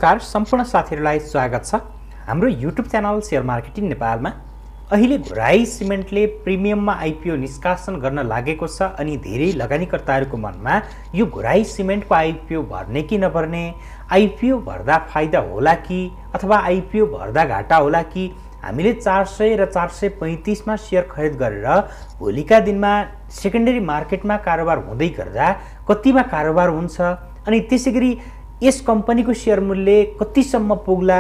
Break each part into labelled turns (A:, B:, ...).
A: नमस्कार सम्पूर्ण साथीहरुलाई स्वागत छ हाम्रो युट्युब च्यानल शेयर मार्केटिङ नेपालमा। अहिले घोराई सिमेन्टले प्रिमियममा आईपीओ निष्कासन गर्न लागेको छ अनि धेरै लगानीकर्ताहरूको मनमा यो घोराई सिमेन्टको आईपीओ भर्ने कि नभर्ने, आईपीओ भर्दा फाइदा होला कि अथवा आईपीओ भर्दा घाटा होला कि, हामीले 400 र 435 मा शेयर खरिद गरेर भोलिका दिनमा सेकेन्डरी मार्केटमा कारोबार हुँदै गर्दा कतिमा कारोबार हुन्छ अनि त्यसैगरी यस कम्पनीको शेयर मूल्य कतिसम्म पुग्ला,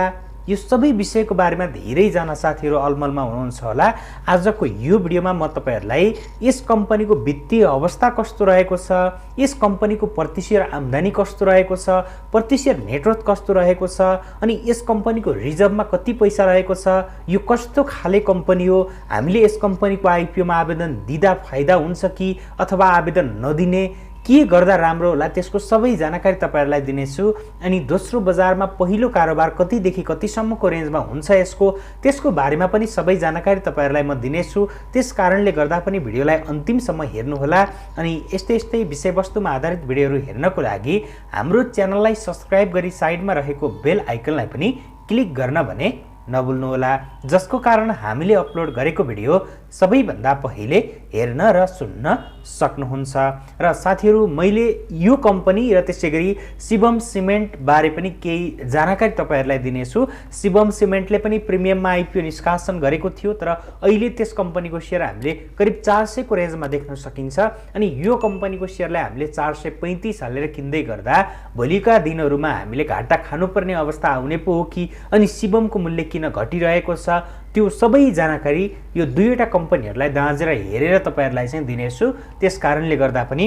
A: यो सबै विषयको बारेमा धेरै जना साथीहरु अलमलमा हुनुहुन्छ होला। आजको यो भिडियोमा म तपाईहरुलाई यस कम्पनीको वित्तीय अवस्था कस्तो रहेको छ, यस कम्पनीको प्रति शेयर आम्दानी कस्तो रहेको छ, प्रति शेयर नेटवर्थ कस्तो रहेको छ अनि यस कम्पनीको रिजर्भमा कति पैसा रहेको छ, यो कस्तो खाले कम्पनी हो, हामीले यस कम्पनीको आईपीओमा आवेदन दिदा फाइदा हुन्छ कि अथवा आवेदन नदिने, के गर्दा राम्रो होला, त्यसको सबै जानकारी तपाईहरुलाई दिनेछु। अनि दोस्रो बजारमा पहिलो कारोबार कतिदेखि कतिसम्मको रेन्जमा हुन्छ यसको, त्यसको बारेमा पनि सबै जानकारी तपाईहरुलाई म दिनेछु। त्यसकारणले गर्दा पनि भिडियोलाई अन्तिमसम्म हेर्नु होला अनि यस्तै विषयवस्तुमा आधारित भिडियोहरु हेर्नको लागि हाम्रो च्यानललाई सब्स्क्राइब गरी साइडमा रहेको बेल आइकनलाई पनि क्लिक गर्न भने नभुल्नु होला, जसको कारण हामीले अपलोड गरेको भिडियो सबैभन्दा पहिले हेर्न र सुन्न सक्नुहुन्छ। र साथीहरु, मैले यो कम्पनी र त्यसैगरी शिवम सिमेन्ट बारे पनि केही जानकारी तपाईहरुलाई दिनेछु। शिवम सिमेन्टले पनि प्रिमियममा आईपीओ निष्कासन गरेको थियो, तर अहिले त्यस कम्पनीको शेयर हामीले करिब 400 को रेन्जमा देख्न सकिन्छ अनि यो कम्पनीको शेयरलाई हामीले 435 हालेर किन्दै गर्दा भोलिका दिनहरुमा हामीले घाटा खानुपर्ने अवस्था आउने पो हो कि अनि शिवमको मूल्य किन घटिरहेको छ, त्यो सबै जानकारी यो दुईवटा कम्पनीहरुलाई दाँजेर हेरेर तपाईहरुलाई चाहिँ दिनेछु। त्यसकारणले गर्दा पनि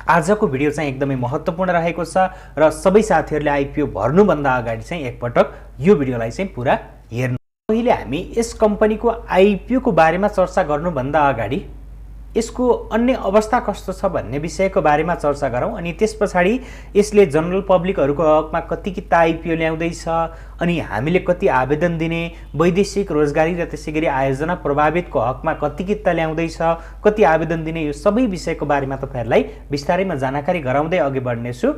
A: आजको भिडियो चाहिँ एकदमै महत्त्वपूर्ण रहेको छ र सबै साथीहरुले आईपीओ भर्नुभन्दा अगाडि चाहिँ एकपटक यो भिडियोलाई चाहिँ पुरा हेर्नु। पहिले हामी यस कम्पनीको आईपीओ को बारेमा चर्चा गर्नुभन्दा अगाडि यसको अन्य अवस्था कस्तो छ भन्ने विषयको बारेमा चर्चा गरौँ अनि त्यसपछि यसले जनरल पब्लिकहरुको हकमा कति किता आईपीओ ल्याउँदैछ अनि हामीले कति आवेदन दिने, वैदेशिक रोजगारी र त्यसैगरी आयोजना प्रभावितको हकमा कति किता ल्याउँदैछ, कति आवेदन दिने, यो सबै विषयको बारेमा तपाईहरुलाई विस्तारैमा जानकारी गराउँदै अघि बढ्नेछु।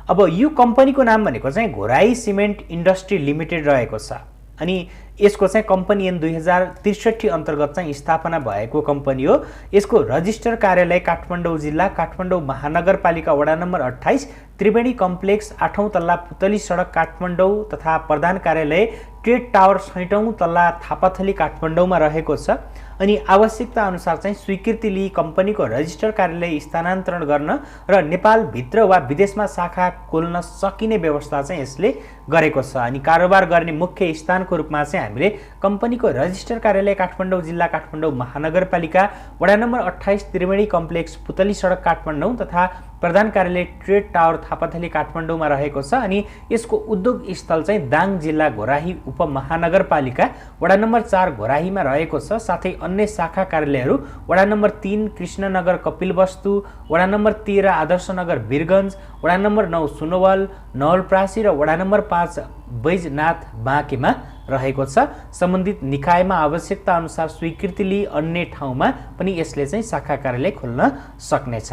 A: अब यो कम्पनीको नाम भनेको चाहिँ घोराई सिमेन्ट इन्डस्ट्री लिमिटेड रहेको छ अनि यसको चाहिँ कम्पनी ऐन 2063 अन्तर्गत चाहिँ स्थापना भएको कम्पनी हो। यसको रजिस्टर कार्यालय काठमाडौँ जिल्ला काठमाडौँ महानगरपालिका वडा नम्बर 28 त्रिवेणी कम्प्लेक्स 8औं तल्ला पुतली सडक काठमाडौँ तथा प्रधान कार्यालय ट्रेड टावर 60औं तल्ला थापाथली काठमाडौँमा रहेको छ अनि आवश्यकता अनुसार चाहिँ स्वीकृति लिई कम्पनीको रजिस्टर कार्यालय स्थानान्तरण गर्न र नेपाल भित्र वा विदेशमा शाखा खोल्न सकिने व्यवस्था चाहिँ यसले गरेको छ अनि कारोबार गर्ने मुख्य स्थानको रूपमा चाहिँ हामीले कम्पनीको रजिस्टर कार्यालय काठमाडौँ जिल्ला काठमाडौँ महानगरपालिका वडा नम्बर 28 त्रिवेणी कम्प्लेक्स पुतली सडक काठमाडौँ तथा प्रधान कार्यालय ट्रेड टावर थापाथली काठमाडौँमा रहेको छ अनि यसको उद्योग स्थल चाहिँ दाङ जिल्ला घोराही उपमहानगरपालिका वडा नम्बर 4 घोराहीमा रहेको छ। साथै अन्य शाखा कार्यालयहरू वडा नम्बर 3 कृष्णनगर कपिलवस्तु, वडा नम्बर 13 आदर्शनगर वीरगञ्ज, वडा नम्बर 9 सुनवल नवलप्रासी र वडा नम्बर 5 बैजनाथ बाँकेमा रहेको छ। सम्बन्धित निकायमा आवश्यकता अनुसार स्वीकृति लिई अन्य ठाउँमा पनि यसले चाहिँ शाखा कार्यालय खोल्न सक्नेछ।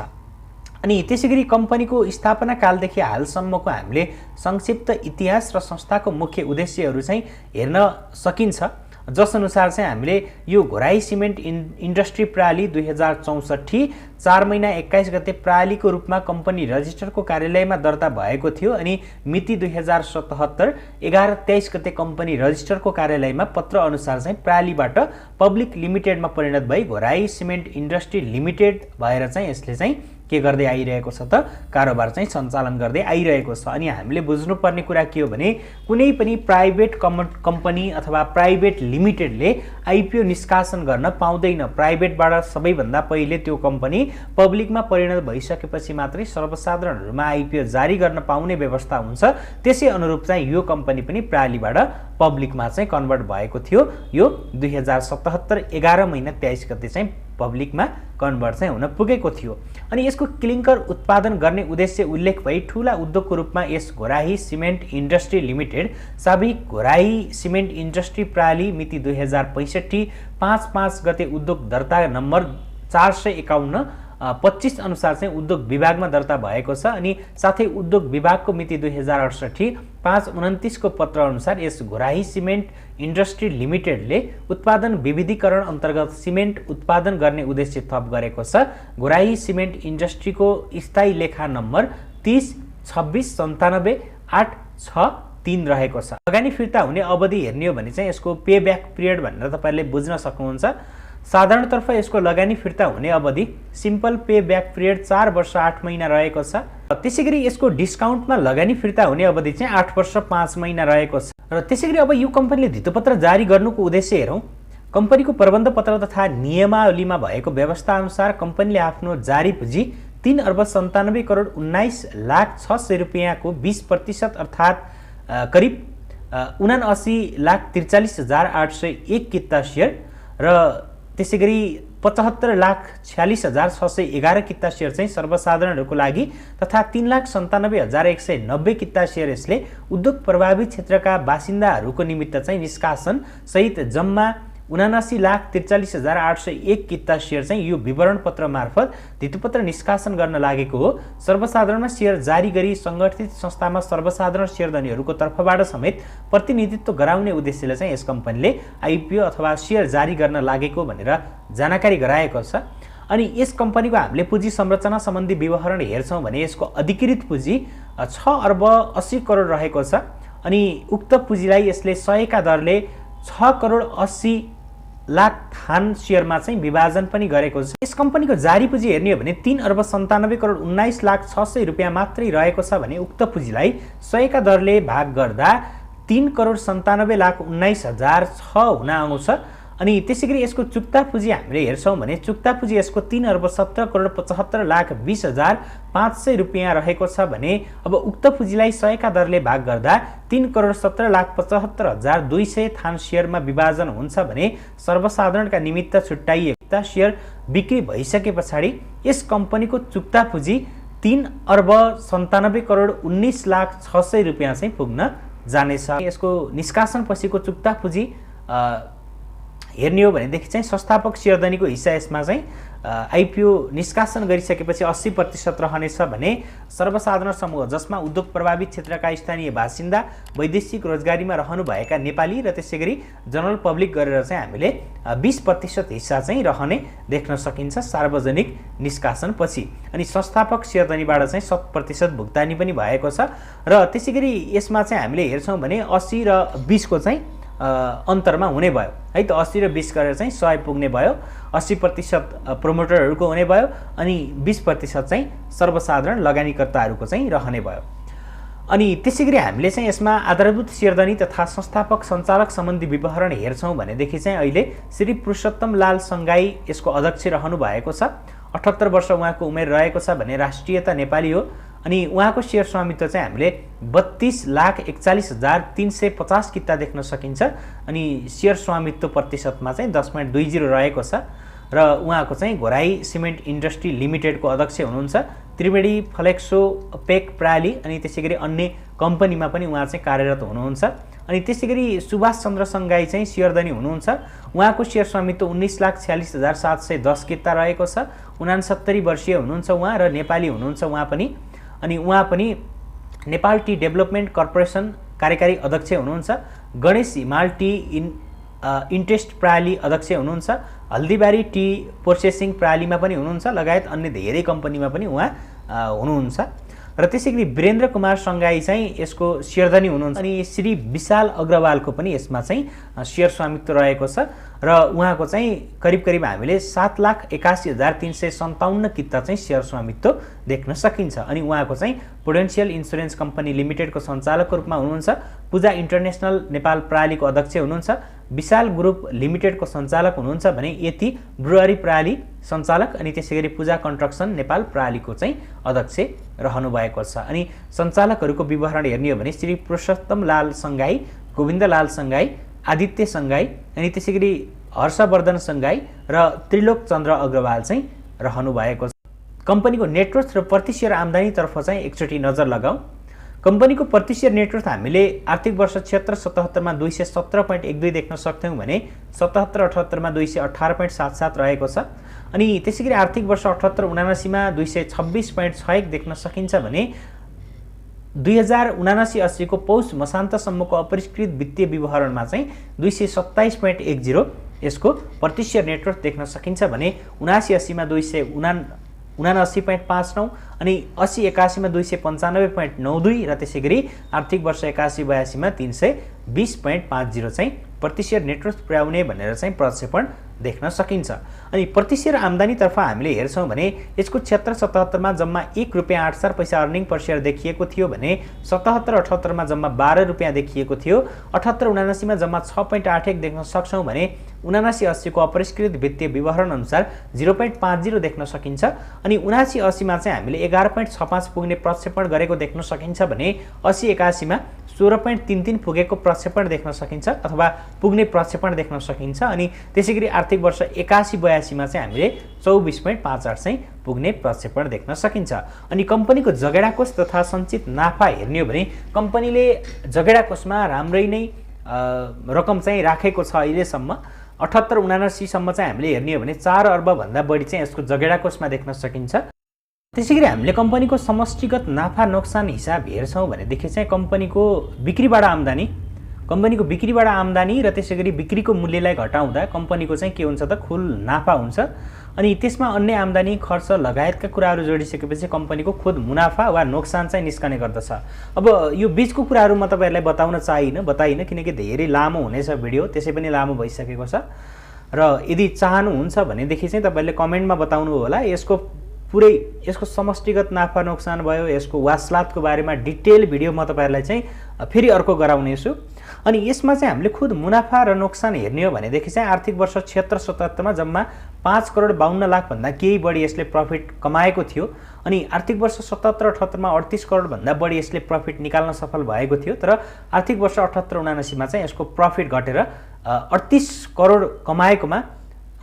A: अनि त्यसैगरी कम्पनीको स्थापना कालदेखि हालसम्मको हामीले संक्षिप्त इतिहास र संस्थाको मुख्य उद्देश्यहरू चाहिँ हेर्न सकिन्छ, जसअनुसार चाहिँ हामीले यो घोराई सिमेन्ट इन्डस्ट्री प्रणाली 2064 4 महिना 21 गते प्रणालीको रूपमा कम्पनी रजिस्टरको कार्यालयमा दर्ता भएको थियो अनि मिति 2077 11-23 गते कम्पनी रजिस्टरको कार्यालयमा पत्र अनुसार चाहिँ प्रणालीबाट पब्लिक लिमिटेडमा परिणत भई घोराई सिमेन्ट इन्डस्ट्री लिमिटेड भएर चाहिँ यसले चाहिँ के गर्दै आइरहेको छ त कारोबार चाहिँ सञ्चालन गर्दै आइरहेको छ। अनि हामीले बुझ्नुपर्ने कुरा के हो भने कुनै पनि प्राइभेट कम्पनी अथवा प्राइभेट लिमिटेडले आईपीओ निष्कासन गर्न पाउँदैन। प्राइभेटबाट सबैभन्दा पहिले त्यो कम्पनी पब्लिकमा परिणत भइसकेपछि मात्रै सर्वसाधारणहरुमा आईपीओ जारी गर्न पाउने व्यवस्था हुन्छ। त्यसै अनुरूप चाहिँ यो कम्पनी पनि प्रणालीबाट पब्लिकमा चाहिँ कन्भर्ट भएको थियो। यो 2077 11 महिना 23 गते चाहिँ पब्लिकमा कन्भर्ट चाहिँ हुन पुगेको थियो अनि यसको क्लिङ्कर उत्पादन गर्ने उद्देश्य उल्लेख भई ठूला उद्योगको रूपमा यस घोराही सिमेन्ट इन्डस्ट्री लिमिटेड साबिक घोराही सिमेन्ट इन्डस्ट्री प्रणाली मिति 2065 5/5 गते उद्योग दर्ता नम्बर 451 25 अनुसार चाहिँ उद्योग विभागमा दर्ता भएको छ अनि साथै उद्योग विभागको मिति 2068 529 को पत्र अनुसार यस घोराही सिमेन्ट इन्डस्ट्री लिमिटेडले उत्पादन विविधीकरण अन्तर्गत सिमेन्ट उत्पादन गर्ने उद्देश्य थप गरेको छ। घोराही सिमेन्ट इन्डस्ट्रीको स्थायी लेखा नम्बर 3026977863 रहेको छ। लगानी फिर्ता हुने अवधि हेर्ने हो भने चाहिँ यसको पे ब्याक पिरियड भनेर तपाईहरुले बुझ्न सक्नुहुन्छ। साधारणतर्फ यसको लगानी फिर्ता हुने अवधि सिम्पल पे ब्याक पिरियड 4 वर्ष 8 महिना रहेको छ। त्यसैगरी यसको डिस्काउन्टमा लगानी फिर्ता हुने अवधि चाहिँ 8 वर्ष 5 महिना रहेको छ। र त्यसैगरी अब यो कम्पनीले धितोपत्र जारी गर्नुको उद्देश्य हेरौँ। कम्पनीको प्रबन्ध पत्र तथा नियमावलीमा भएको व्यवस्था अनुसार कम्पनीले आफ्नो जारी पुँजी 3,97,19,06,000 रुपैयाँको 20% अर्थात् करिब 79,43,801 किता सेयर र त्यसैगरी 75,46,611 किता सेयर चाहिँ सर्वसाधारणहरूको लागि तथा 3,97,190 किता सेयर यसले उद्योग प्रभावित क्षेत्रका बासिन्दाहरूको निमित्त चाहिँ निष्कासन सहित जम्मा 79,43,801 किता सेयर चाहिँ यो विवरण पत्र मार्फत धितोपत्र निष्कासन गर्न लागेको हो। सर्वसाधारणमा सेयर जारी गरी संगठित संस्थामा सर्वसाधारण सेयरधनीहरूको तर्फबाट समेत प्रतिनिधित्व गराउने उद्देश्यले चाहिँ यस कम्पनीले आइपिओ अथवा सेयर जारी गर्न लागेको भनेर जानकारी गराएको छ। अनि यस कम्पनीको हामीले पुँजी संरचना सम्बन्धी विवरण हेर्छौँ भने यसको अधिकृत पुँजी 6 अर्ब 80 करोड रहेको छ। अनि उक्त पुँजीलाई यसले 100 का दरले 6 करोड 80 लाख थान सेयरमा चाहिँ विभाजन पनि गरेको छ। यस कम्पनीको जारी पुँजी हेर्ने हो भने 3 अर्ब 97 करोड 19,06,000 रुपैयाँ मात्रै रहेको छ भने उक्त पुँजीलाई 100 का दरले भाग गर्दा 3 करोड 97,19,006 हुन आउँछ। अनि त्यसैगरी यसको चुक्ता पुँजी हामीले हेर्छौँ भने चुक्ता पुँजी यसको 3 अर्ब 17 करोड 75,20,500 रुपैयाँ रहेको छ भने अब उक्त पुँजीलाई 100 का दरले भाग गर्दा 3 करोड 17,75,200 थान सेयरमा विभाजन हुन्छ भने सर्वसाधारणका निमित्त छुट्याइएका सेयर बिक्री भइसके पछाडि यस कम्पनीको चुक्ता पुँजी 3 अर्ब 97 करोड 19,06,000 रुपैयाँ चाहिँ पुग्न जानेछ। यसको निष्कासन पछिको चुक्ता पुँजी हेर्ने हो भनेदेखि चाहिँ संस्थापक सेयरधनीको हिस्सा यसमा चाहिँ आइपिओ निष्कासन गरिसकेपछि 80% रहनेछ भने सर्वसाधारण समूह जसमा उद्योग प्रभावित क्षेत्रका स्थानीय बासिन्दा वैदेशिक रोजगारीमा रहनुभएका नेपाली र त्यसैगरी जनरल पब्लिक गरेर चाहिँ हामीले 20% हिस्सा चाहिँ रहने देख्न सकिन्छ सार्वजनिक निष्कासन पछि। अनि संस्थापक सेयरधनीबाट चाहिँ 100% भुक्तानी पनि भएको छ र त्यसैगरी यसमा चाहिँ हामीले हेर्छौँ भने 80 र 20 को चाहिँ अन्तरमा हुने भयो है त। 80 र 20 गरेर चाहिँ 100 पुग्ने भयो। 80% प्रोमोटरहरूको हुने भयो अनि 20% चाहिँ सर्वसाधारण लगानीकर्ताहरूको चाहिँ रहने भयो। अनि त्यसैगरी हामीले चाहिँ यसमा आधारभूत सेयरधनी तथा संस्थापक सञ्चालक सम्बन्धी विवरण हेर्छौँ भनेदेखि चाहिँ अहिले श्री पुरुषोत्तम लाल सङ्गाई यसको अध्यक्ष रहनु भएको छ। 78 वर्ष उहाँको उमेर रहेको छ भने राष्ट्रियता नेपाली हो। अनि उहाँको सेयर स्वामित्व चाहिँ हामीले 32,41,350 किता देख्न सकिन्छ। अनि सेयर स्वामित्व प्रतिशतमा चाहिँ 10.20 रहेको छ र उहाँको चाहिँ घोराही सिमेन्ट इन्डस्ट्री लिमिटेडको अध्यक्ष हुनुहुन्छ। त्रिवेणी फ्लेक्सो पेक प्राली अनि त्यसैगरी अन्य कम्पनीमा पनि उहाँ चाहिँ कार्यरत हुनुहुन्छ। अनि त्यसैगरी सुभाष चन्द्र सङ्गाई चाहिँ सेयरधनी हुनुहुन्छ। उहाँको सेयर स्वामित्व 19,46,710 किता रहेको छ। 69 वर्षीय हुनुहुन्छ उहाँ र नेपाली हुनुहुन्छ उहाँ पनि। अनि उहाँ पनि नेपाल टी डेभलपमेन्ट कर्पोरेसन कार्यकारी अध्यक्ष हुनुहुन्छ। गणेश हिमाल टी इन्ट्रेस्ट प्रणाली अध्यक्ष हुनुहुन्छ। हल्दीबारी टी प्रोसेसिङ प्रणालीमा पनि हुनुहुन्छ लगायत अन्य धेरै कम्पनीमा पनि उहाँ हुनुहुन्छ। र त्यसैगरी वीरेन्द्र कुमार सङ्गाई चाहिँ यसको सेयरधनी हुनुहुन्छ। अनि श्री विशाल अग्रवालको पनि यसमा चाहिँ सेयर स्वामित्व रहेको छ र उहाँको चाहिँ करिब हामीले 7,81,357 किता चाहिँ सेयर स्वामित्व देख्न सकिन्छ। अनि उहाँको चाहिँ प्रुडेन्सियल इन्सुरेन्स कम्पनी लिमिटेडको सञ्चालकको रूपमा हुनुहुन्छ। पूजा इन्टरनेसनल नेपाल प्रणालीको अध्यक्ष हुनुहुन्छ। विशाल ग्रुप लिमिटेडको सञ्चालक हुनुहुन्छ भने यति ब्रुअरी प्रणाली सञ्चालक अनि त्यसैगरी पूजा कन्स्ट्रक्सन नेपाल प्रणालीको चाहिँ अध्यक्ष रहनु भएको छ। अनि सञ्चालकहरूको विवरण हेर्ने हो भने श्री पुरुषोत्तम लाल सङ्गाई, गोविन्द लाल सङ्गाई, आदित्य सङ्गाई अनि त्यसैगरी हर्षवर्धन सङ्गाई र त्रिलोक चन्द्र अग्रवाल चाहिँ रहनु भएको छ। कम्पनीको नेटवर्थ र प्रति सेयर आम्दानीतर्फ चाहिँ एकचोटि नजर लगाऊ। कम्पनीको प्रति सेयर नेटवर्थ हामीले आर्थिक वर्ष 76-77 मा 217.12 देख्न सक्थ्यौँ भने 77-78 मा 218.77 रहेको छ। अनि त्यसैगरी आर्थिक वर्ष 78-79 मा 226.61 देख्न सकिन्छ भने 2079-80 को पौष मसान्तसम्मको अपरिष्कृत वित्तीय विवरणमा चाहिँ 227.10 यसको प्रतिशत नेटवर्थ देख्न सकिन्छ भने 79-80 मा 279.59 अनि 80-81 मा 295.92 र त्यसैगरी आर्थिक वर्ष 81-82 मा 320.50 चाहिँ प्रतिशत नेटवर्थ पुर्याउने भनेर चाहिँ प्रक्षेपण देख्न सकिन्छ। अनि प्रतिशत आम्दानीतर्फ हामीले हेर्छौँ भने यसको 76-77 मा जम्मा ₹1.08 अर्निङ पर शेयर देखिएको थियो भने 77-78 मा जम्मा ₹12 देखिएको थियो। 78-79 मा जम्मा 6.81 देख्न सक्छौँ भने 79-80 को अपरिष्कृत वित्तीय विवरण अनुसार 0.50 देख्न सकिन्छ। अनि 79-80 मा चाहिँ हामीले 11.65 पुग्ने प्रक्षेपण गरेको देख्न सकिन्छ भने 80-81 मा 16.33 पुगेको प्रक्षेपण देख्न सकिन्छ अथवा पुग्ने प्रक्षेपण देख्न सकिन्छ। अनि त्यसैगरी आर्थिक वर्ष 81-82 मा चाहिँ हामीले 24.58 चाहिँ पुग्ने प्रक्षेपण देख्न सकिन्छ। अनि कम्पनीको जगेडा कोष तथा सञ्चित नाफा हेर्ने हो भने कम्पनीले जगेडा कोषमा राम्रै नै रकम चाहिँ राखेको छ। अहिलेसम्म 78-79 सम्म चाहिँ हामीले हेर्ने हो भने 4 अर्ब भन्दा बढी चाहिँ यसको जगेडा कोषमा देख्न सकिन्छ। त्यसैगरी हामीले कम्पनीको समष्टिगत नाफा नोक्सान हिसाब हेर्छौँ भनेदेखि चाहिँ कम्पनीको बिक्रीबाट आम्दानी र त्यसैगरी बिक्रीको मूल्यलाई घटाउँदा कम्पनीको चाहिँ के हुन्छ त कुल नाफा हुन्छ। अनि त्यसमा अन्य आम्दानी खर्च लगायतका कुराहरू जोडिसकेपछि कम्पनीको खुद मुनाफा वा नोक्सान चाहिँ निस्कने गर्दछ। अब यो बीचको कुराहरू म तपाईहरुलाई बताइन किनकि धेरै लामो हुनेछ भिडियो, त्यसै पनि लामो भइसकेको छ र यदि चाहनुहुन्छ भनेदेखि चाहिँ तपाईहरुले कमेन्टमा बताउनु होला। यसको समष्टिगत नाफा नोक्सान भयो, यसको वासलातको बारेमा डिटेल भिडियो म तपाईहरुलाई चाहिँ फेरि अर्को गराउने छु। अनि यसमा चाहिँ हामीले खुद मुनाफा र नोक्सान हेर्ने हो भनेदेखि चाहिँ आर्थिक वर्ष 76-77 मा जम्मा 5.52 करोड भन्दा केही बढी यसले प्रफिट कमाएको थियो। अनि आर्थिक वर्ष 77-78 मा 38 करोड भन्दा बढी यसले प्रफिट निकाल्न सफल भएको थियो। तर आर्थिक वर्ष 78-79 मा चाहिँ यसको प्रफिट घटेर 38 करोड कमाएकोमा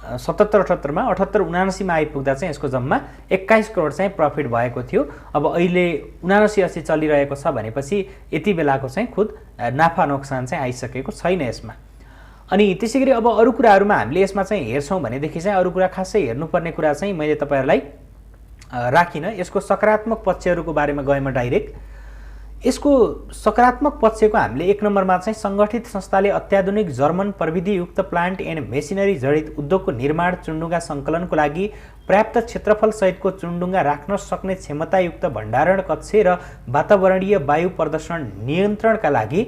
A: 77-78 मा 78-79 मा आइपुग्दा चाहिँ यसको जम्मा 21 करोड चाहिँ प्रफिट भएको थियो। अब अहिले 79-80 चलिरहेको छ भनेपछि यति बेलाको चाहिँ खुद नाफा नोक्सान चाहिँ आइसकेको छैन यसमा। अनि त्यसैगरी अब अरु कुराहरुमा हामीले यसमा चाहिँ हेर्छौं भनेदेखि चाहिँ अरु कुरा खासै हेर्नुपर्ने कुरा चाहिँ मैले तपाईहरुलाई राखिन। यसको सकारात्मक पक्षहरुको बारेमा गएमा डाइरेक्ट यसको सकारात्मक पक्षको हामीले 1 नम्बरमा चाहिँ संगठित संस्थाले अत्याधुनिक जर्मन प्रविधियुक्त प्लान्ट एन्ड मेसिनरी जडित उद्योगको निर्माण चुन्डुङ्गा संकलनको लागि पर्याप्त क्षेत्रफल सहितको चुन्डुङ्गा राख्न सक्ने क्षमतायुक्त भण्डारण कक्ष र वातावरणीय वायु प्रदूषण नियन्त्रणका लागि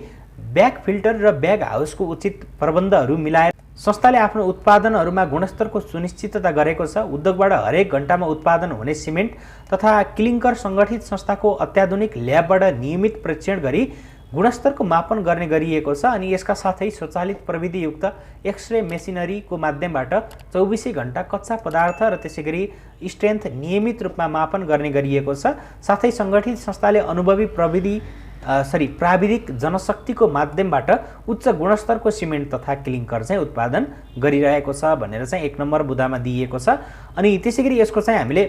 A: ब्याग फिल्टर र ब्याग हाउसको उचित प्रबन्धहरू मिलाएर संस्थाले आफ्नो उत्पादनहरूमा गुणस्तरको सुनिश्चितता गरेको छ। उद्योगबाट हरेक घण्टामा उत्पादन हुने सिमेन्ट तथा क्लिङ्कर संगठित संस्थाको अत्याधुनिक ल्याबबाट नियमित परीक्षण गरी गुणस्तरको मापन गर्ने गरिएको छ। अनि यसका साथै स्वचालित प्रविधियुक्त एक्सरे मेसिनरीको माध्यमबाट 24 घण्टा कच्चा पदार्थ र त्यसैगरी स्ट्रेन्थ नियमित रूपमा मापन गर्ने गरिएको छ। साथै संगठित संस्थाले अनुभवी प्राविधिक जनशक्तिको माध्यमबाट उच्च गुणस्तरको सिमेन्ट तथा क्लिङ्कर चाहिँ उत्पादन गरिरहेको छ भनेर चाहिँ 1 नम्बर बुदामा दिइएको छ। अनि त्यसैगरी यसको चाहिँ हामीले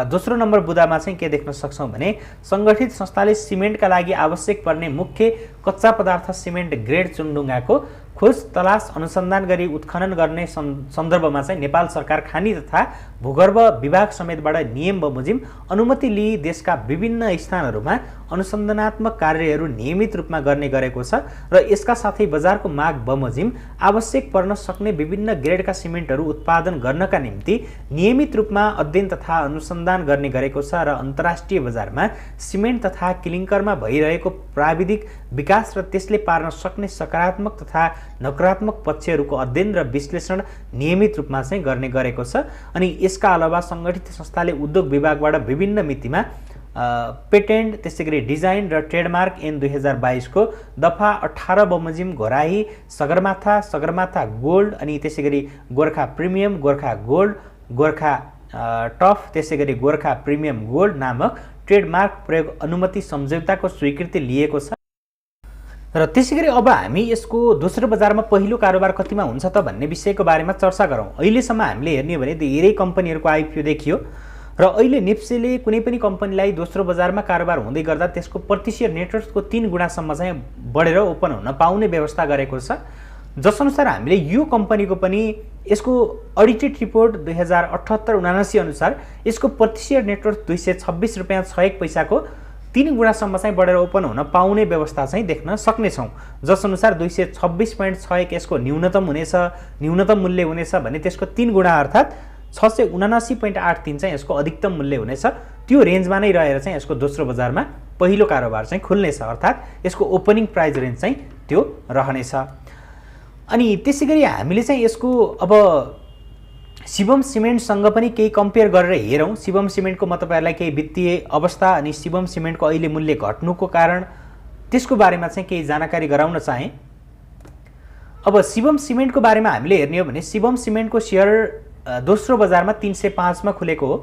A: दोस्रो नम्बर बुदामा चाहिँ के देख्न सक्छौं भने संगठित संस्थाले सिमेन्टका लागि आवश्यक पर्ने मुख्य कच्चा पदार्थ सिमेन्ट ग्रेड चुन्डुङ्गाको खोज तलास अनुसन्धान गरी उत्खनन गर्ने सन्दर्भमा चाहिँ नेपाल सरकार खानी तथा भूगर्भ विभाग समेतबाट नियम बमोजिम अनुमति लिई देशका विभिन्न स्थानहरूमा अनुसन्धानात्मक कार्यहरू नियमित रूपमा गर्ने गरेको छ र यसका साथै बजारको माग बमोजिम आवश्यक पर्न सक्ने विभिन्न ग्रेडका सिमेन्टहरू उत्पादन गर्नका निम्ति नियमित रूपमा अध्ययन तथा अनुसन्धान गर्ने गरेको छ र अन्तर्राष्ट्रिय बजारमा सिमेन्ट तथा क्लिङ्करमा भइरहेको प्राविधिक विकास र त्यसले पार्न सक्ने सकारात्मक तथा नकारात्मक पक्षहरूको अध्ययन र विश्लेषण नियमित रूपमा चाहिँ गर्ने गरेको छ। अनि यसका अलावा संगठित संस्थाले उद्योग विभागबाट विभिन्न मितिमा पेटेन्ट त्यसैगरी डिजाइन र ट्रेडमार्क ऐन 2022 को दफा 18 बमोजिम घोराही सगरमाथा गोल्ड अनि त्यसैगरी Gorkha premium Gorkha gold Gorkha tough त्यसैगरी गोर्खा प्रिमियम गोल्ड नामक ट्रेडमार्क प्रयोग अनुमति सम्झौताको स्वीकृति लिएको छ। र त्यसैगरी अब हामी यसको दोस्रो बजारमा पहिलो कारोबार कतिमा हुन्छ त भन्ने विषयको बारेमा चर्चा गरौँ। अहिलेसम्म हामीले हेर्ने हो भने धेरै कम्पनीहरूको आइपिओ देखियो र अहिले नेप्सेले कुनै पनि कम्पनीलाई दोस्रो बजारमा कारोबार हुँदै गर्दा त्यसको प्रतिशत नेटवर्कको 3 गुणासम्म चाहिँ बढेर ओपन हुन पाउने व्यवस्था गरेको छ। जसअनुसार हामीले यो कम्पनीको पनि यसको अडिटेड रिपोर्ट 2078-79 अनुसार यसको प्रतिशत नेटवर्क 226 रुपैयाँ 61 पैसाको 3 गुणासम्म चाहिँ बढेर ओपन हुन पाउने व्यवस्था चाहिँ देख्न सक्नेछौँ। जसअनुसार 226.61 यसको न्यूनतम हुनेछ, न्यूनतम मूल्य हुनेछ भने त्यसको 3 गुणा अर्थात् 679.83 चाहिँ यसको अधिकतम मूल्य हुनेछ। त्यो रेन्जमा नै रहेर चाहिँ यसको दोस्रो बजारमा पहिलो कारोबार चाहिँ खुल्नेछ, अर्थात् यसको ओपनिङ प्राइस रेन्ज चाहिँ त्यो रहनेछ। अनि त्यसैगरी हामीले चाहिँ यसको अब शिवम सिमेन्टसँग पनि केही कम्पेयर गरेर हेरौँ। शिवम सिमेन्टको म तपाईहरुलाई केही वित्तीय अवस्था अनि शिवम सिमेन्टको अहिले मूल्य घट्नुको कारण त्यसको बारेमा चाहिँ केही जानकारी गराउन चाहे। अब शिवम सिमेन्टको बारेमा हामीले हेर्ने हो भने शिवम सिमेन्टको शेयर दोस्रो बजारमा 305 मा खुलेको हो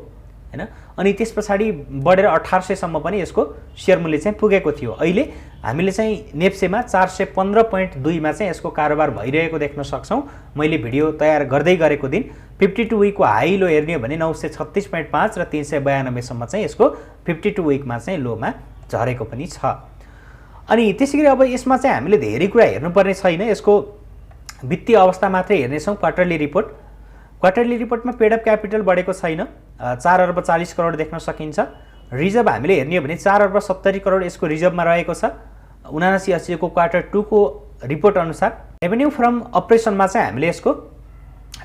A: हैन, अनि त्यसपछि बढेर 1800 सम्म पनि यसको शेयर मूल्य चाहिँ पुगेको थियो। अहिले हामीले चाहिँ नेप्सेमा 415.2 मा चाहिँ यसको कारोबार भइरहेको देख्न सक्छौं। मैले भिडियो तयार गर्दै गरेको दिन 52 विकको हाई लो हेर्ने हो भने 936.5 र 392 सम्म चाहिँ यसको 52 विकमा चाहिँ लोमा झरेको पनि छ। अनि त्यसैगरी अब यसमा चाहिँ हामीले धेरै कुरा हेर्नुपर्ने छैन, यसको वित्तीय अवस्था मात्रै हेर्नेछौँ। क्वार्टरली रिपोर्टमा पेड अप क्यापिटल बढेको छैन, 4 अर्ब 40 करोड देख्न सकिन्छ। रिजर्भ हामीले हेर्ने हो भने 4 अर्ब 70 करोड यसको रिजर्भमा रहेको छ 79-80 को क्वार्टर 2 को रिपोर्ट अनुसार। रेभेन्यू फ्रम अपरेसनमा चाहिँ हामीले यसको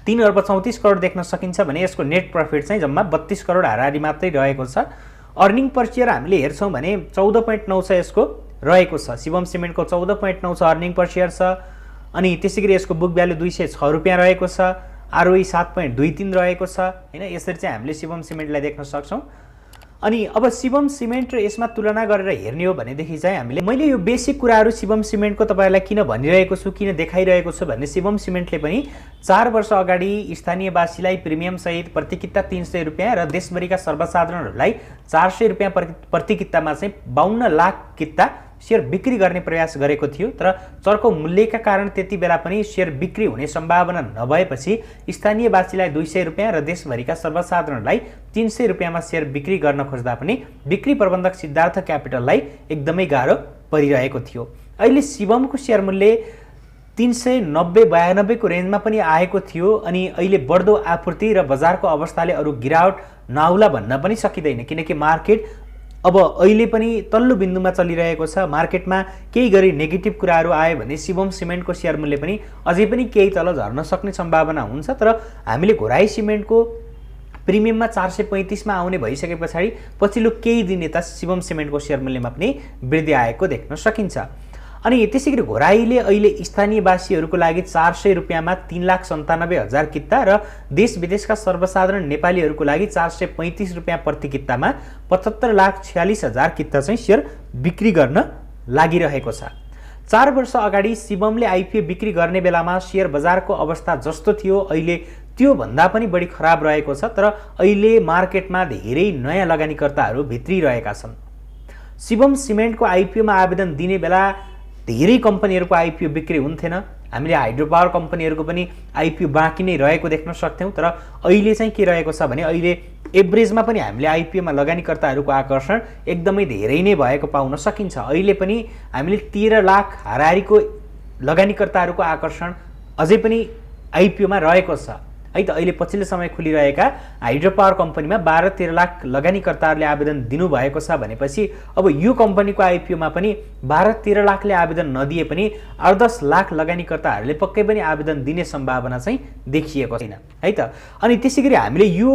A: 3 अर्ब 34 करोड देख्न सकिन्छ भने यसको नेट प्रफिट चाहिँ जम्मा 32 करोड हाराहारी मात्रै रहेको छ। अर्निङ पर शेयर हामीले हेर्छौँ भने 14.9 छ यसको रहेको छ। शिवम सिमेन्टको 14.9 छ अर्निङ पर शेयर छ। अनि त्यसैगरी यसको बुक भ्यालु 206 रुपैयाँ रहेको छ, आरओई 7.23 रहेको छ हैन। यसरी चाहिँ हामीले शिवम सिमेन्टलाई देख्न सक्छौं। अनि अब शिवम सिमेन्ट र यसमा तुलना गरेर हेर्ने हो भनेदेखि चाहिँ हामीले मैले यो बेसिक कुराहरू शिवम सिमेन्टको तपाईहरुलाई किन भनिरहेको छु, किन देखाइरहेको छु भन्ने शिवम सिमेन्टले पनि 4 वर्ष अगाडि स्थानीयवासीलाई प्रिमियम सहित प्रति किता 300 रुपैयाँ र देशभरिका सर्वसाधारणहरूलाई 400 रुपैयाँ प्रति कितामा चाहिँ 52 लाख किता शेयर बिक्री गर्ने प्रयास गरेको थियो। तर चर्को मूल्यका कारण त्यति बेला पनि शेयर बिक्री हुने सम्भावना नभएपछि स्थानीयवासीलाई 200 रुपैयाँ र देशभरिका सर्वसाधारणलाई 300 रुपैयाँमा शेयर बिक्री गर्न खोज्दा पनि बिक्री प्रबन्धक सिद्धार्थ क्यापिटललाई एकदमै गाह्रो परिरहेको थियो। अहिले शिवमको शेयर मूल्य 390-92 को रेन्जमा पनि आएको थियो। अनि अहिले बढ्दो आपूर्ति र बजारको अवस्थाले अरु गिरावट नआउला भन्न पनि सकिदैन, किनकि मार्केट अब अहिले पनि तल्लो बिन्दुमा चलिरहेको छ। मार्केटमा केही गरी नेगेटिभ कुराहरू आए भने शिवम सिमेन्टको शेयर मूल्य पनि अझै पनि केही तल झर्न सक्ने सम्भावना हुन्छ। तर हामीले घोराई सिमेन्टको प्रिमियममा 435 मा आउने भइसके पछाडि पछिल्लो केही दिन यता शिवम सिमेन्टको शेयर मूल्यमा पनि वृद्धि आएको देख्न सकिन्छ। अनि त्यसैगरी घोराईले अहिले स्थानीयवासीहरूको लागि 400 रुपैयाँमा 3,97,000 किता र देश विदेशका सर्वसाधारण नेपालीहरूको लागि 435 रुपैयाँ प्रति कितामा 75,46,000 किता चाहिँ शेयर बिक्री गर्न लागिरहेको छ। 4 वर्ष अगाडि शिवमले आइपिओ बिक्री गर्ने बेलामा शेयर बजारको अवस्था जस्तो थियो अहिले त्यो भन्दा पनि बढी खराब रहेको छ। तर अहिले मार्केटमा धेरै नयाँ लगानीकर्ताहरू भित्रिरहेका छन्। शिवम सिमेन्टको आइपिओमा आवेदन दिने बेला धेरै कम्पनीहरूको आइपिओ बिक्री हुन्थेन। हामीले हाइड्रो पावर कम्पनीहरूको पनि आइपिओ बाँकी नै रहेको देख्न सक्थ्यौं। तर अहिले चाहिँ के रहेको छ भने अहिले एभरेजमा पनि हामीले आइपिओमा लगानीकर्ताहरूको आकर्षण एकदमै धेरै नै भएको पाउन सकिन्छ। अहिले पनि हामीले 13 लाख हाराहारीको लगानीकर्ताहरूको आकर्षण अझै पनि आइपिओमा रहेको छ है त। अहिले पछिल्लो समय खुलिरहेका हाइड्रो पावर कम्पनीमा 12-13 लाख लगानीकर्ताहरूले आवेदन दिनुभएको छ भनेपछि अब यो कम्पनीको आइपिओमा पनि 12-13 लाखले आवेदन नदिए पनि 8-10 लाख लगानीकर्ताहरूले पक्कै पनि आवेदन दिने सम्भावना चाहिँ देखिएको छैन है त। अनि त्यसैगरी हामीले यो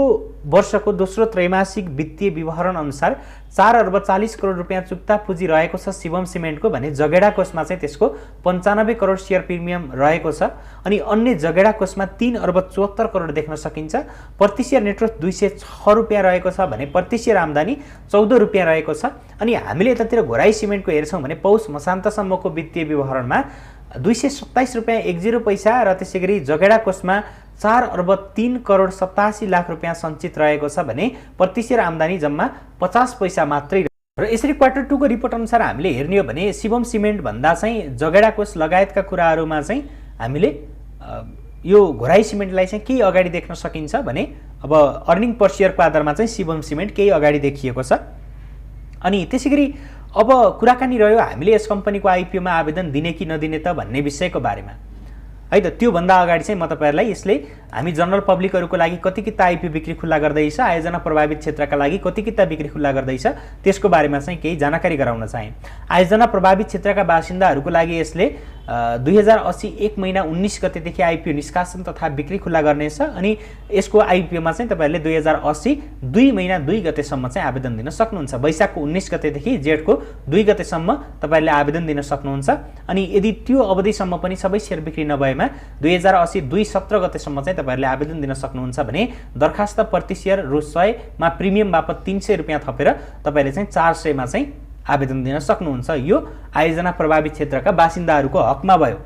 A: वर्षको दोस्रो त्रैमासिक वित्तीय विवरण अनुसार 4 अर्ब 40 करोड रुपैयाँ चुक्ता पुँजी रहेको छ शिवम सिमेन्टको भने जगेडा कोषमा चाहिँ त्यसको 95 करोड शेयर प्रिमियम रहेको छ। अनि अन्य जगेडा कोषमा 3 अर्ब 74 करोड देख्न सकिन्छ। प्रति शेयर नेटवर्थ 206 रुपैयाँ रहेको छ भने प्रति शेयर आम्दानी 14 रुपैयाँ रहेको छ। अनि हामीले यतातिर घोराई सिमेन्टको हेर्छौं भने पौष मसान्तसम्मको वित्तीय विवरणमा 227 रुपैयाँ 10 पैसा र त्यसैगरी जगेडा कोषमा 4 अर्ब 3 करोड 87 लाख रुपैयाँ सञ्चित रहेको छ भने प्रति शेयर आम्दानी जम्मा 50 पैसा मात्रै। र यसरी क्वार्टर 2 को रिपोर्ट अनुसार हामीले हेर्ने हो भने शिवम सिमेन्ट भन्दा चाहिँ जगेडा कोष लगायतका कुराहरूमा चाहिँ हामीले यो घोराई सिमेन्टलाई चाहिँ केही अगाडि देख्न सकिन्छ भने अब अर्निङ पर शेयरको आधारमा चाहिँ शिवम सिमेन्ट केही अगाडि देखिएको छ। अनि त्यसैगरी अब कुराकानी रह्यो हामीले यस कम्पनीको आइपिओमा आवेदन दिने कि नदिने त भन्ने विषयको बारेमा है त। त्योभन्दा अगाडि चाहिँ म तपाईँहरूलाई यसले हामी जनरल पब्लिकहरूको लागि कति किता आइपिओ बिक्री खुल्ला गर्दैछ, आयोजना प्रभावित क्षेत्रका लागि कति किता बिक्री खुल्ला गर्दैछ, त्यसको बारेमा चाहिँ केही जानकारी गराउन चाहे। आयोजना प्रभावित क्षेत्रका बासिन्दाहरूको लागि यसले 2080 1 महिना 19 गतेदेखि आइपिओ निष्कासन तथा बिक्री खुल्ला गर्नेछ। अनि यसको आइपिओमा चाहिँ तपाईँहरूले 2080 2 महिना 2 गतेसम्म चाहिँ आवेदन दिन सक्नुहुन्छ। वैशाखको 19 गतेदेखि जेठको 2 गतेसम्म तपाईँहरूले आवेदन दिन सक्नुहुन्छ। अनि यदि त्यो अवधिसम्म पनि सबै सेयर बिक्री नभएमा 2080 2 17 गतेसम्म चाहिँ तपाईँहरूले आवेदन दिन सक्नुहुन्छ भने दरखास्त प्रति सेयर रु 100 मा प्रिमियम बापत 300 रुपियाँ थपेर तपाईँले चाहिँ 400 मा चाहिँ आवेदन दिन सक्नुहुन्छ। यो आयोजना प्रभावित क्षेत्रका बासिन्दाहरूको हकमा भयो।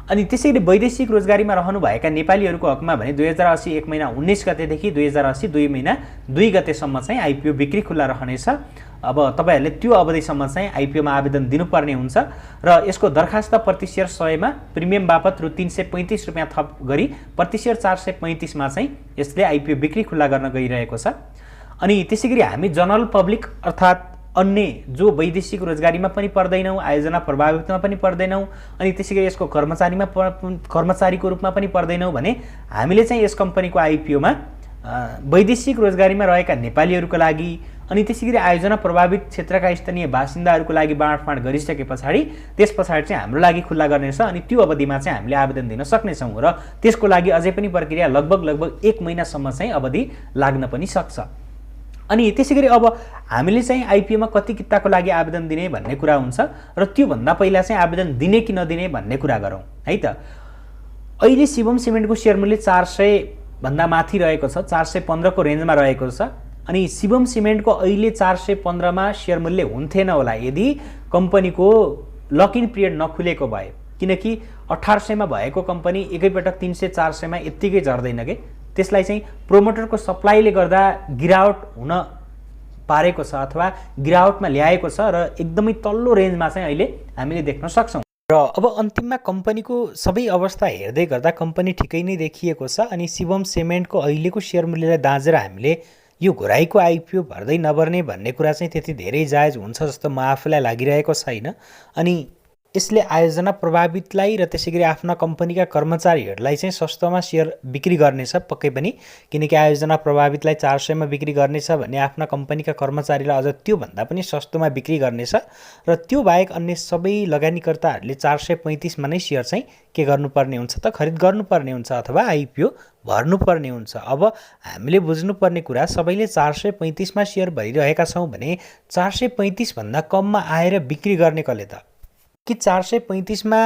A: अनि त्यसैले वैदेशिक रोजगारीमा रहनुभएका नेपालीहरूको हकमा भने 2080 1 महिना 19 गतेदेखि 2080 2 महिना 2 गतेसम्म चाहिँ आइपिओ बिक्री खुल्ला रहनेछ। अब तपाईँहरूले त्यो अवधिसम्म चाहिँ आइपिओमा आवेदन दिनुपर्ने हुन्छ र यसको दरखास्त प्रति सेयर 100 मा प्रिमियम बापत रु 335 रुपियाँ थप गरी प्रति सेयर 435 मा चाहिँ यसले आइपिओ बिक्री खुल्ला गर्न गइरहेको छ। अनि त्यसैगरी हामी जनरल पब्लिक अर्थात् अन्य जो वैदेशिक रोजगारीमा पनि पर्दैनौँ, आयोजना प्रभावितमा पनि पर्दैनौँ, अनि त्यसैगरी यसको कर्मचारीको रूपमा पनि पर्दैनौँ भने हामीले चाहिँ यस कम्पनीको आइपिओमा वैदेशिक रोजगारीमा रहेका नेपालीहरूको लागि अनि त्यसैगरी आयोजना प्रभावित क्षेत्रका स्थानीय बासिन्दाहरूको लागि बाँडफाँड गरिसके पछाडि त्यस पछाडि चाहिँ हाम्रो लागि खुल्ला गर्नेछ। अनि त्यो अवधिमा चाहिँ हामीले आवेदन दिन सक्नेछौँ र त्यसको लागि अझै पनि प्रक्रिया लगभग 1 महिनासम्म चाहिँ अवधि लाग्न पनि सक्छ। अनि त्यसैगरी अब हामीले चाहिँ आइपिओमा कति किताको लागि आवेदन दिने भन्ने कुरा हुन्छ र त्योभन्दा पहिला चाहिँ आवेदन दिने कि नदिने भन्ने कुरा गरौँ है त। अहिले शिवम सिमेन्टको सेयर मूल्य 400 भन्दा माथि रहेको छ, 415 को रेन्जमा रहेको छ। अनि शिवम सिमेन्टको अहिले 415 मा सेयर मूल्य हुन्थेन होला यदि कम्पनीको लक इन पिरियड नखुलेको भए, किनकि 1800 मा भएको कम्पनी एकैपटक 300 400 मा यत्तिकै झर्दैन के। त्यसलाई चाहिँ प्रोमोटरको सप्लाईले गर्दा गिरावट हुन पारेको छ अथवा गिरावटमा ल्याएको छ र एकदमै तल्लो रेन्जमा चाहिँ अहिले हामीले देख्न सक्छौँ। र अब अन्तिममा कम्पनीको सबै अवस्था हेर्दै गर्दा कम्पनी ठिकै नै देखिएको छ। अनि शिवम सिमेन्टको अहिलेको सेयर मूल्यलाई दाँजेर हामीले यो घोराइको आइपिओ भर्दै नभर्ने भन्ने कुरा चाहिँ त्यति धेरै जायज हुन्छ जस्तो म आफूलाई लागिरहेको छैन। अनि यसले आयोजना प्रभावितलाई र त्यसैगरी आफ्ना कम्पनीका कर्मचारीहरूलाई चाहिँ सस्तोमा सेयर बिक्री गर्नेछ पक्कै पनि, किनकि आयोजना प्रभावितलाई 400 मा बिक्री गर्नेछ भने आफ्ना कम्पनीका कर्मचारीलाई अझ त्योभन्दा पनि सस्तोमा बिक्री गर्नेछ। र त्यो बाहेक अन्य सबै लगानीकर्ताहरूले 435 मा नै सेयर चाहिँ के गर्नुपर्ने हुन्छ त खरिद गर्नुपर्ने हुन्छ अथवा आइपिओ भर्नुपर्ने हुन्छ। अब हामीले बुझ्नुपर्ने कुरा सबैले 435 मा सेयर भरिरहेका छौँ भने 435 भन्दा कममा आएर बिक्री गर्ने कसले त? कि 435 मा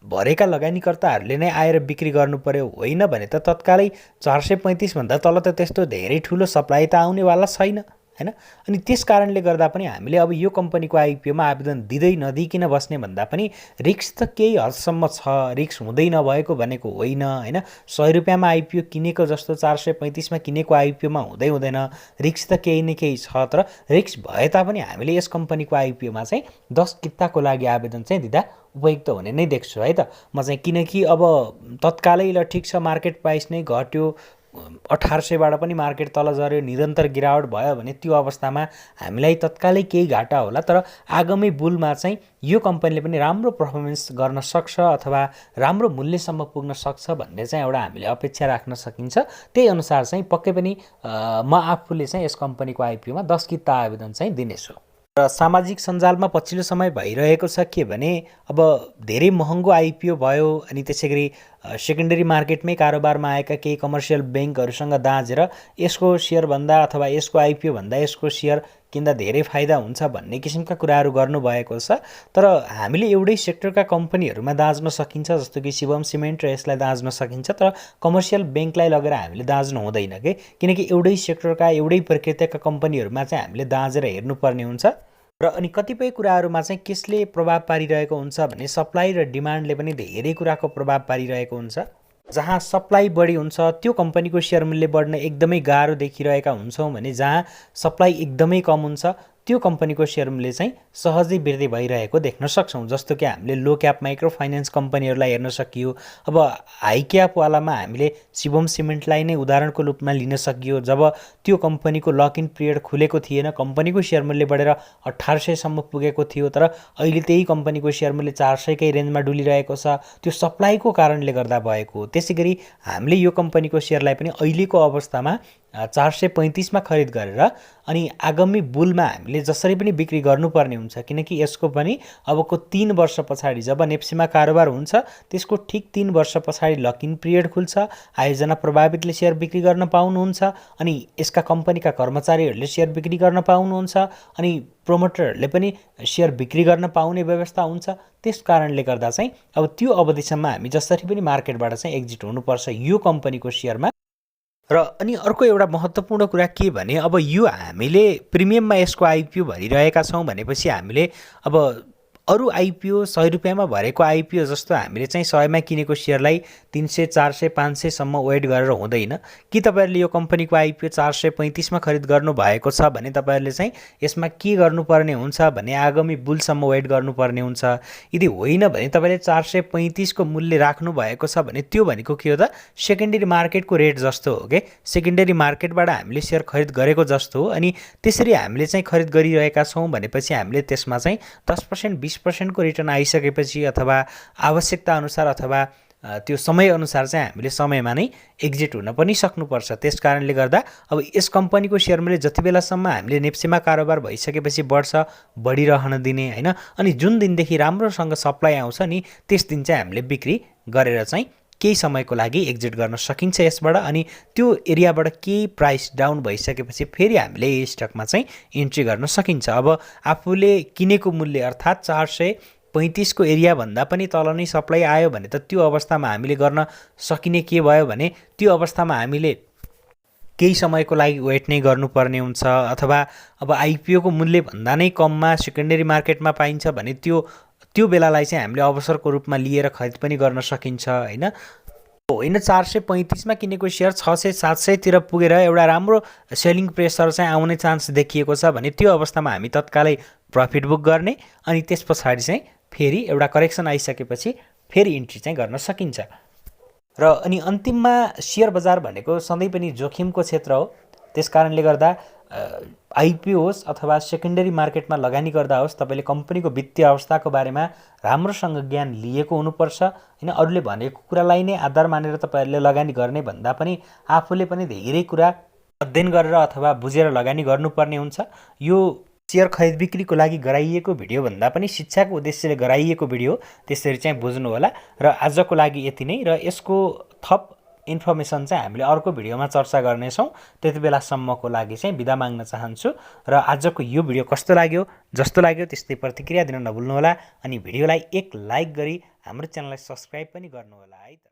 A: भरेका लगानीकर्ताहरूले नै आएर बिक्री गर्नु पर्यो? होइन भने त तत्कालै 435 भन्दा तल त त्यस्तो धेरै ठुलो सप्लाई त आउनेवाला छैन हैन। अनि त्यस कारणले गर्दा पनि हामीले अब यो कम्पनीको आइपिओमा आवेदन दिँदै नदिकिन बस्ने भन्दा पनि रिक्स त केही हदसम्म छ। रिक्स हुँदै नभएको भनेको होइन हैन। 100 रुपियाँमा आइपिओ किनेको जस्तो 435 मा किनेको आइपिओमा हुँदैन। रिक्स त केही न केही छ, तर रिक्स भए तापनि हामीले यस कम्पनीको आइपिओमा चाहिँ 10 किताको लागि आवेदन चाहिँ दिँदा उपयुक्त हुने नै देख्छु है त म चाहिँ। किनकि अब तत्कालै ल ठिक छ मार्केट प्राइस नै घट्यो, 1800 बाट पनि मार्केट तल झर्यो, निरन्तर गिरावट भयो भने त्यो अवस्थामा हामीलाई तत्कालै केही घाटा होला, तर आगामी बुलमा चाहिँ यो कम्पनीले पनि राम्रो पर्फर्मेन्स गर्न सक्छ अथवा राम्रो मूल्यसम्म पुग्न सक्छ भन्ने चाहिँ एउटा हामीले अपेक्षा राख्न सकिन्छ। त्यही अनुसार चाहिँ पक्कै पनि म आफूले चाहिँ यस कम्पनीको आइपिओमा 10 किता आवेदन चाहिँ दिनेछु। र सामाजिक सञ्जालमा पछिल्लो समय भइरहेको छ के भने अब धेरै महँगो आइपिओ भयो अनि त्यसैगरी सेकेन्डरी मार्केटमै कारोबारमा आएका केही कमर्सियल ब्याङ्कहरूसँग दाँजेर यसको सेयर भन्दा अथवा यसको आइपिओ भन्दा यसको सेयर किन्दा धेरै फाइदा हुन्छ भन्ने किसिमका कुराहरू गर्नुभएको छ। तर हामीले एउटै सेक्टरका कम्पनीहरूमा दाँच्न सकिन्छ, जस्तो कि शिवम सिमेन्ट र यसलाई दाँच्न सकिन्छ, तर कमर्सियल ब्याङ्कलाई लगेर हामीले दाँच्नु हुँदैन के। किनकि एउटै सेक्टरका एउटै प्रकृतिका कम्पनीहरूमा चाहिँ हामीले दाँजेर हेर्नुपर्ने हुन्छ। र अनि कतिपय कुराहरूमा चाहिँ कसले प्रभाव पारिरहेको हुन्छ भने सप्लाई र डिमान्डले पनि धेरै कुराको प्रभाव पारिरहेको हुन्छ। जहाँ सप्लाई बढी हुन्छ त्यो कम्पनीको सेयर मूल्य बढ्न एकदमै गाह्रो देखिरहेका हुन्छौँ भने जहाँ सप्लाई एकदमै कम हुन्छ त्यो कम्पनीको सेयर मूल्य चाहिँ सहजै वृद्धि भइरहेको देख्न सक्छौँ। जस्तो कि हामीले लो क्याप माइक्रो फाइनेन्स कम्पनीहरूलाई हेर्न सकियो। अब हाई क्यापवालामा हामीले शिवम सिमेन्टलाई नै उदाहरणको रूपमा लिन सकियो। जब त्यो कम्पनीको लक इन पिरियड खुलेको थिएन, कम्पनीको सेयर मूल्य बढेर 1800 सम्म पुगेको थियो, तर अहिले त्यही कम्पनीको सेयर मूल्य 400 कै रेन्जमा डुलिरहेको छ। त्यो सप्लाईको कारणले गर्दा भएको हो। त्यसैगरी हामीले यो कम्पनीको सेयरलाई पनि अहिलेको अवस्थामा 435 मा खरिद गरेर अनि आगामी बुलमा हामीले जसरी पनि बिक्री गर्नुपर्ने हुन्छ, किनकि यसको पनि अबको 3 वर्ष पछाडि जब नेप्सीमा कारोबार हुन्छ त्यसको ठिक 3 वर्ष पछाडि लक इन पिरियड खुल्छ। आयोजना प्रभावितले सेयर बिक्री गर्न पाउनुहुन्छ अनि यसका कम्पनीका कर्मचारीहरूले सेयर बिक्री गर्न पाउनुहुन्छ अनि प्रोमोटरहरूले पनि सेयर बिक्री गर्न पाउने व्यवस्था हुन्छ। त्यस कारणले गर्दा चाहिँ अब त्यो अवधिसम्म हामी जसरी पनि मार्केटबाट चाहिँ एक्जिट हुनुपर्छ यो कम्पनीको सेयरमा। र अनि अर्को एउटा महत्त्वपूर्ण कुरा के भने, अब यो हामीले प्रिमियममा यसको आइपिओ भरिरहेका छौँ भनेपछि हामीले अब अरू आइपिओ 100 रुपियाँमा भरेको आइपिओ जस्तो हामीले चाहिँ 100 मा किनेको सेयरलाई 300, 400, 500 सम्म वेट गरेर हुँदैन। कि तपाईँहरूले यो कम्पनीको आइपिओ 435 मा खरिद गर्नुभएको छ भने तपाईँहरूले चाहिँ यसमा के गर्नुपर्ने हुन्छ भने आगामी बुलसम्म वेट गर्नुपर्ने हुन्छ। यदि होइन भने तपाईँले 435 को मूल्य राख्नु भएको छ भने त्यो भनेको के हो त, सेकेन्डरी मार्केटको रेट जस्तो हो के। सेकेन्डरी मार्केटबाट हामीले सेयर खरिद गरेको जस्तो हो। अनि त्यसरी हामीले चाहिँ खरिद गरिरहेका छौँ भनेपछि हामीले त्यसमा चाहिँ 10%, 20% को रिटर्न आइसकेपछि अथवा आवश्यकता अनुसार अथवा त्यो समयअनुसार चाहिँ हामीले समयमा नै एक्जिट हुन पनि सक्नुपर्छ। त्यस कारणले गर्दा अब यस कम्पनीको सेयर मूल्य जति बेलासम्म हामीले नेप्सीमा कारोबार भइसकेपछि बढ्छ, बढिरहन दिने होइन। अनि जुन दिनदेखि राम्रोसँग सप्लाई आउँछ नि त्यस दिन चाहिँ हामीले बिक्री गरेर चाहिँ केही समयको लागि एक्जिट गर्न सकिन्छ यसबाट। अनि त्यो एरियाबाट केही प्राइस डाउन भइसकेपछि फेरि हामीले यही स्टकमा चाहिँ इन्ट्री गर्न सकिन्छ। अब आफूले किनेको मूल्य अर्थात् 435 को एरियाभन्दा पनि तल नै सप्लाई आयो भने त त्यो अवस्थामा हामीले गर्न सकिने के भयो भने त्यो अवस्थामा हामीले केही समयको लागि वेट नै गर्नुपर्ने हुन्छ। अथवा अब आइपिओको मूल्यभन्दा नै कममा सेकेन्डरी मार्केटमा पाइन्छ भने त्यो बेलालाई चाहिँ हामीले अवसरको रूपमा लिएर खरिद पनि गर्न सकिन्छ होइन। 435 मा किनेको सेयर 600, 700 तिर पुगेर एउटा राम्रो सेलिङ प्रेसर चाहिँ आउने चान्स देखिएको छ भने त्यो अवस्थामा हामी तत्कालै प्रफिट बुक गर्ने अनि त्यस पछाडि चाहिँ फेरि एउटा करेक्सन आइसकेपछि फेरि इन्ट्री चाहिँ गर्न सकिन्छ। र अनि अन्तिममा सेयर बजार भनेको सधैँ पनि जोखिमको क्षेत्र हो। त्यस कारणले गर्दा आइपिओ होस् अथवा सेकेन्डरी मार्केटमा लगानी गर्दा होस् तपाईँले कम्पनीको वित्तीय अवस्थाको बारेमा राम्रोसँग ज्ञान लिएको हुनुपर्छ होइन। अरूले भनेको कुरालाई नै आधार मानेर तपाईँहरूले लगानी गर्ने भन्दा पनि आफूले पनि धेरै कुरा अध्ययन गरेर अथवा बुझेर लगानी गर्नुपर्ने हुन्छ। यो सेयर खरिद बिक्रीको लागि गराइएको भिडियो भन्दा पनि शिक्षाको उद्देश्यले गराइएको भिडियो, त्यसरी चाहिँ बुझ्नु होला। र आजको लागि यति नै, र यसको थप इन्फर्मेसन चाहिँ हामीले अर्को भिडियोमा चर्चा गर्नेछौँ। त्यति बेलासम्मको लागि चाहिँ बिदा माग्न चाहन्छु। र आजको यो भिडियो कस्तो लाग्यो, जस्तो लाग्यो त्यस्तै प्रतिक्रिया दिन नभुल्नुहोला। अनि भिडियोलाई एक लाइक गरी हाम्रो च्यानललाई सब्सक्राइब पनि गर्नुहोला है त।